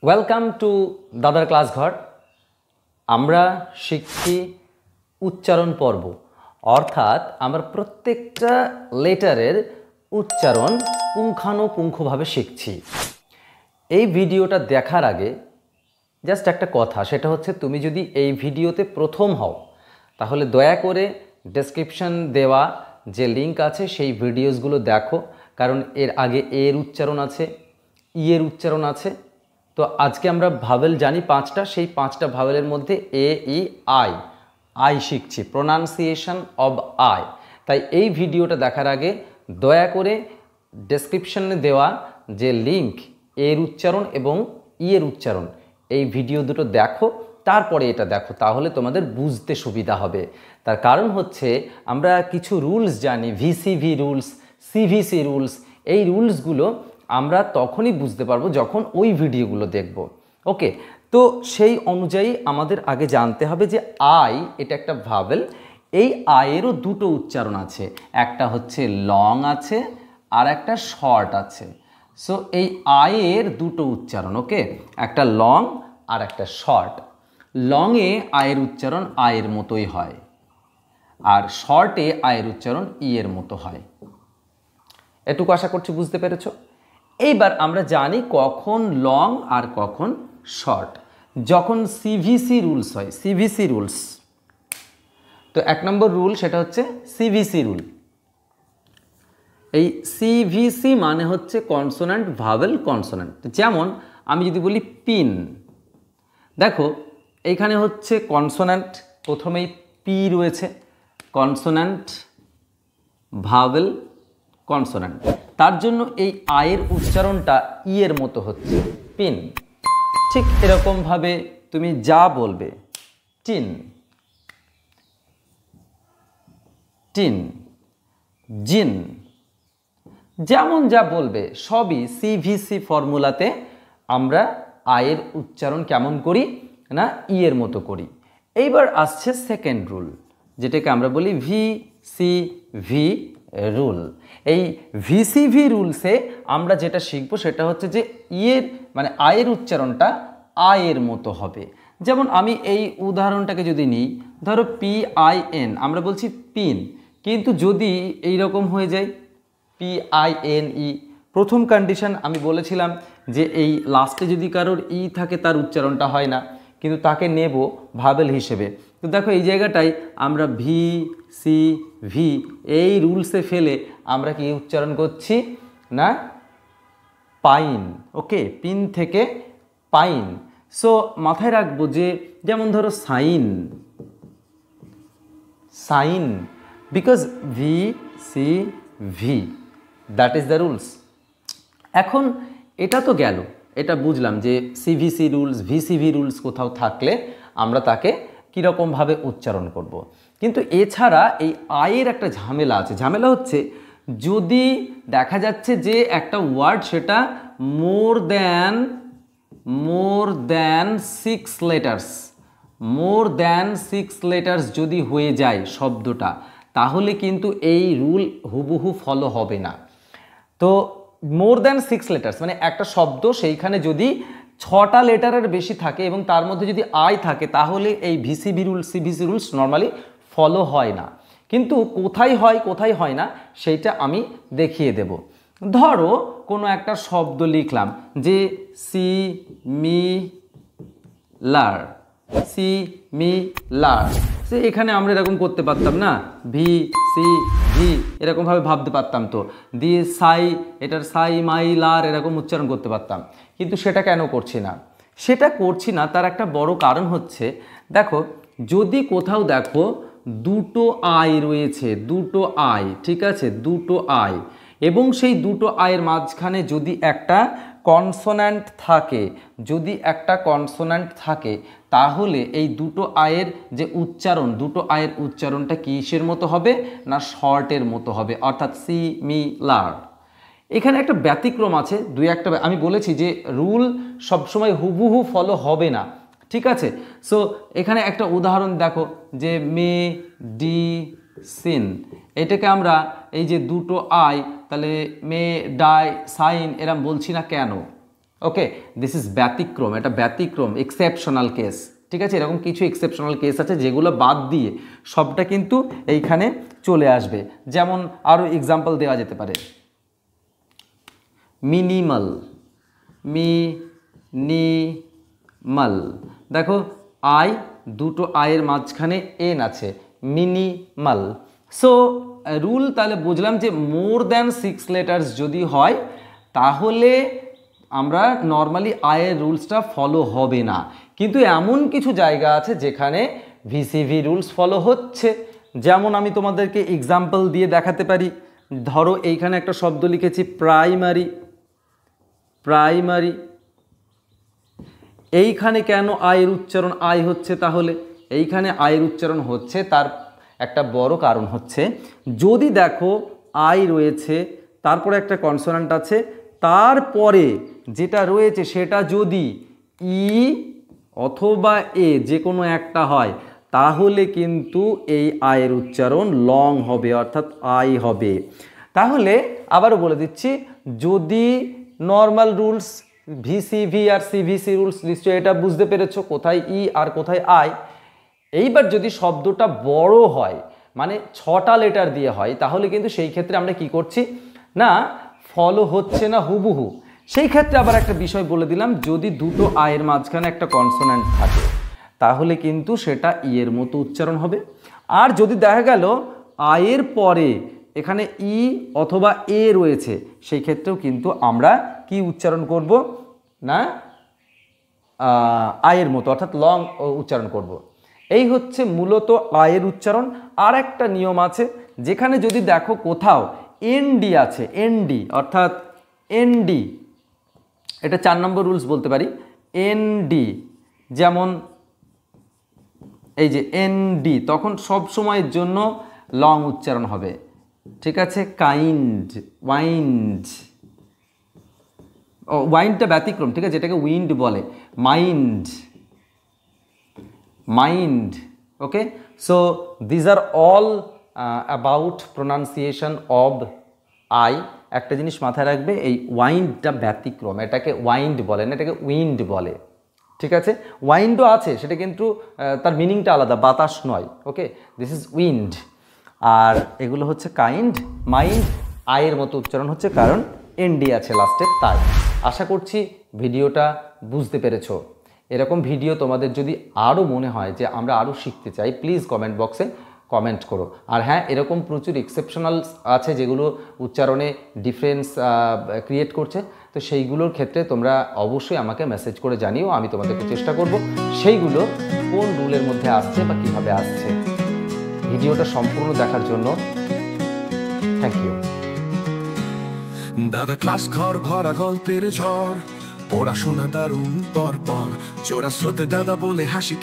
Welcome to দাদার class ঘর। আমরা শিখছি উচ্চারণ পর্ব, অর্থাৎ আমরা প্রত্যেকটা লেটারের উচ্চারণ পুঙ্খানুপুঙ্খভাবে শিখছি। এই ভিডিওটা দেখার আগে জাস্ট একটা কথা, সেটা হচ্ছে তুমি যদি এই ভিডিওতে প্রথম হও তাহলে দয়া করে ডেসক্রিপশন দেওয়া যে লিঙ্ক আছে সেই ভিডিওসগুলো দেখো, কারণ এর আগে এর উচ্চারণ আছে, এর উচ্চারণ আছে। তো আজকে আমরা ভাওয়েল জানি পাঁচটা, সেই পাঁচটা ভাওয়েলের মধ্যে এ ই আই শিখছি, প্রোনাউন্সিয়েশন অব আই। তাই এই ভিডিওটা দেখার আগে দয়া করে ডেসক্রিপশনে দেওয়া যে লিঙ্ক এর উচ্চারণ এবং এর উচ্চারণ, এই ভিডিও দুটো দেখো, তারপরে এটা দেখো, তাহলে তোমাদের বুঝতে সুবিধা হবে। তার কারণ হচ্ছে আমরা কিছু রুলস জানি, ভিসিভি রুলস, সিভিসি রুলস। এই রুলসগুলো আমরা তখনই বুঝতে পারবো যখন ওই ভিডিওগুলো দেখব। ওকে, তো সেই অনুযায়ী আমাদের আগে জানতে হবে যে আই এটা একটা ভাওয়েল। এই আয়েরও দুটো উচ্চারণ আছে, একটা হচ্ছে লং আছে আর একটা শর্ট আছে। সো এই আয়ের দুটো উচ্চারণ, ওকে, একটা লং আর একটা শর্ট। লংয়ে আয়ের উচ্চারণ আয়ের মতোই হয়, আর শর্টে আয়ের উচ্চারণ ইয়ের মতো হয়। এটুকু আশা করছি বুঝতে পেরেছো। এইবার আমরা জানি কখন লং আর কখন শর্ট। যখন সিভিসি রুলস হয়, সিভিসি রুলস, তো এক নম্বর রুল সেটা হচ্ছে সিভিসি রুল। এই সিভিসি মানে হচ্ছে কনসোন্যান্ট ভাওয়েল কনসোন্যান্ট। যেমন আমি যদি বলি পিন, দেখো এইখানে হচ্ছে কনসোন্যান্ট, প্রথমেই পি রয়েছে, কনসোন্যান্ট ভাওয়েল কনসোন্যান্ট। তার জন্য এই আয়ের উচ্চারণটা ইয়ের মতো হচ্ছে, পিন। ঠিক এরকমভাবে তুমি যা বলবে, টিন, টিন, জিন, যেমন যা বলবে সবই সিভিসি ফর্মুলাতে আমরা আয়ের উচ্চারণ কেমন করি না, ইয়ের মতো করি। এইবার আসছে সেকেন্ড রুল, যেটাকে আমরা বলি ভিসিভি রুল। এই ভিসিভি রুলসে আমরা যেটা শিখব সেটা হচ্ছে যে ইয়ের মানে আয়ের উচ্চারণটা আয়ের মতো হবে। যেমন আমি এই উদাহরণটাকে যদি নিই, ধরো PIN, আমরা বলছি পিন, কিন্তু যদি এই রকম হয়ে যায় PINE, প্রথম কন্ডিশন আমি বলেছিলাম যে এই লাস্টে যদি কারোর ই থাকে তার উচ্চারণটা হয় না, কিন্তু তাকে নেব ভাওয়েল হিসেবে। তো দেখো এই জায়গাটায় আমরা VCV এই রুলসে ফেলে আমরা কি উচ্চারণ করছি না, পাইন। ওকে, পিন থেকে পাইন। সো মাথায় রাখবো যে যেমন ধরো sign, sign, because VCV, that is the rules. এখন এটা তো গেল, এটা বুঝলাম যে সিভিসি রুলস, ভিসিভি রুলস কোথাও থাকলে আমরা তাকে কীরকমভাবে উচ্চারণ করব। কিন্তু এছাড়া এই আয়ের একটা ঝামেলা আছে। ঝামেলা হচ্ছে যদি দেখা যাচ্ছে যে একটা ওয়ার্ড সেটা more than 6 letters, more than 6 letters যদি হয়ে যায় শব্দটা, তাহলে কিন্তু এই রুল হুবহু ফলো হবে না। তো মোর দ্যান 6 লেটার্স মানে একটা শব্দ সেইখানে যদি 6টা লেটারের বেশি থাকে এবং তার মধ্যে যদি আই থাকে, তাহলে এই VCV rules, CVC rules normally follow হয় না। কিন্তু কোথায় হয় কোথায় হয় না সেইটা আমি দেখিয়ে দেব। ধরো কোনো একটা শব্দ লিখলাম যে সিমিলার, সিমিলার, সে এখানে আমরা এরকম করতে পারতাম না, VCV এরকমভাবে ভাবতে পারতাম, তো দিয়ে সাই, এটার সাই মাই লার এরকম উচ্চারণ করতে পারতাম। কিন্তু সেটা কেন করছি না? সেটা করছি না তার একটা বড় কারণ হচ্ছে, দেখো যদি কোথাও দেখো দুটো আই রয়েছে, দুটো আই, ঠিক আছে, দুটো আই, এবং সেই দুটো আয়ের মাঝখানে যদি একটা কনসোন্যান্ট থাকে, যদি একটা কনসোন্যান্ট থাকে, তাহলে এই দুটো আয়ের যে উচ্চারণ, দুটো আয়ের উচ্চারণটা কিসের মতো হবে না, শর্টের মতো হবে, অর্থাৎ সিমিলার। এখানে একটা ব্যতিক্রম আছে, দুই একটা। আমি বলেছি যে রুল সবসময় হুবহু ফলো হবে না, ঠিক আছে। সো এখানে একটা উদাহরণ দেখো যে মেডিসিন, এটাকে আমরা এই যে দুটো আই, তাহলে মে ডাই সাইন এরম বলছি না কেন? ওকে, দিস ইজ ব্যতিক্রম, এটা ব্যতিক্রম, এক্সেপশনাল কেস। ঠিক আছে, এরকম কিছু এক্সেপশনাল কেস আছে যেগুলো বাদ দিয়ে সবটা কিন্তু এইখানে চলে আসবে। যেমন আরও এক্সাম্পল দেওয়া যেতে পারে, মিনিমাল, মিনিমাল, দেখো আই, দুটো আয়ের মাঝখানে এন আছে, মিনিমাল। সো রুল তাহলে বুঝলাম যে মোর দ্যান 6 লেটার্স যদি হয় তাহলে আমরা নর্মালি আয়ের রুলসটা ফলো হবে না, কিন্তু এমন কিছু জায়গা আছে যেখানে ভিসিভি রুলস ফলো হচ্ছে। যেমন আমি তোমাদেরকে এক্সাম্পল দিয়ে দেখাতে পারি। ধরো এইখানে একটা শব্দ লিখেছি প্রাইমারি, প্রাইমারি, এইখানে কেন আয়ের উচ্চারণ আই হচ্ছে? তাহলে এইখানে আয়ের উচ্চারণ হচ্ছে, তার একটা বড় কারণ হচ্ছে যদি দেখো আই রয়েছে, তারপরে একটা কনসোনান্ট আছে, তারপরে যেটা রয়েছে সেটা যদি ই অথবা এ যে কোনো একটা হয় তাহলে কিন্তু এই আয়ের উচ্চারণ লং হবে, অর্থাৎ আই হবে। তাহলে আবারও বলে দিচ্ছি, যদি নর্মাল রুলস ভিসিভি আর সিভিসি রুলস নিশ্চয়ই এটা বুঝতে পেরেছো, কোথায় ই আর কোথায় আই। এইবার যদি শব্দটা বড় হয়, মানে 6টা লেটার দিয়ে হয়, তাহলে কিন্তু সেই ক্ষেত্রে আমরা কি করছি না, ফলো হচ্ছে না হুবহু। সেই ক্ষেত্রে আবার একটা বিষয় বলে দিলাম, যদি দুটো আয়ের মাঝখানে একটা কনসোন্যান্ট থাকে তাহলে কিন্তু সেটা ই এর মতো উচ্চারণ হবে। আর যদি দেখা গেল আয়ের পরে এখানে ই অথবা এ রয়েছে, সেই ক্ষেত্রেও কিন্তু আমরা কি উচ্চারণ করব না, আয়ের মতো, অর্থাৎ লং উচ্চারণ করব। এই হচ্ছে মূলত আয়ের উচ্চারণ। আর একটা নিয়ম আছে, যেখানে যদি দেখো কোথাও এনডি আছে, এনডি অর্থাৎ এনডি, এটা 4 নম্বর রুলস বলতে পারি, এনডি, যেমন এই যে এনডি, তখন সব সময়ের জন্য লং উচ্চারণ হবে। ঠিক আছে, কাইন্ড, ওয়াইন্ড, ও ওয়াইন্ডটা ব্যতিক্রম, ঠিক আছে, এটাকে উইন্ড বলে, mind, mind. Okay, so these are all about pronunciation of I. একটা জিনিস মাথায় রাখবে, এই ওয়াইন্ডটা ব্যতিক্রম, এটাকে ওয়াইন্ড বলে না, এটাকে উইন্ড বলে। ঠিক আছে, ওয়াইন্ডও আছে, সেটা কিন্তু তার মিনিংটা আলাদা, বাতাস নয়। ওকে, দিস ইজ উইন্ড। আর এগুলো হচ্ছে কাইন্ড, মাইন্ড, আয়ের মতো উচ্চারণ হচ্ছে কারণ এনডি আছে লাস্টে। তাই আশা করছি ভিডিওটা বুঝতে পেরেছো। এরকম ভিডিও তোমাদের যদি আরও মনে হয় যে আমরা আরও শিখতে চাই, প্লিজ কমেন্ট বক্সে কমেন্ট করো। আর হ্যাঁ, এরকম প্রচুর এক্সেপশনাল আছে যেগুলো উচ্চারণে ডিফারেন্স ক্রিয়েট করছে, তো সেইগুলোর ক্ষেত্রে তোমরা অবশ্যই আমাকে মেসেজ করে জানিও, আমি তোমাদেরকে চেষ্টা করব সেইগুলো কোন রুলের মধ্যে আসছে বা কীভাবে আসছে। ভিডিওটা সম্পূর্ণ দেখার জন্য থ্যাংক ইউ। দাদা ক্লাস ঘর ভরা গল্পের ঝড়, পড়াশোনা দারুণ পর পর, চোরা স্রোতে দাদা বলে হাসি।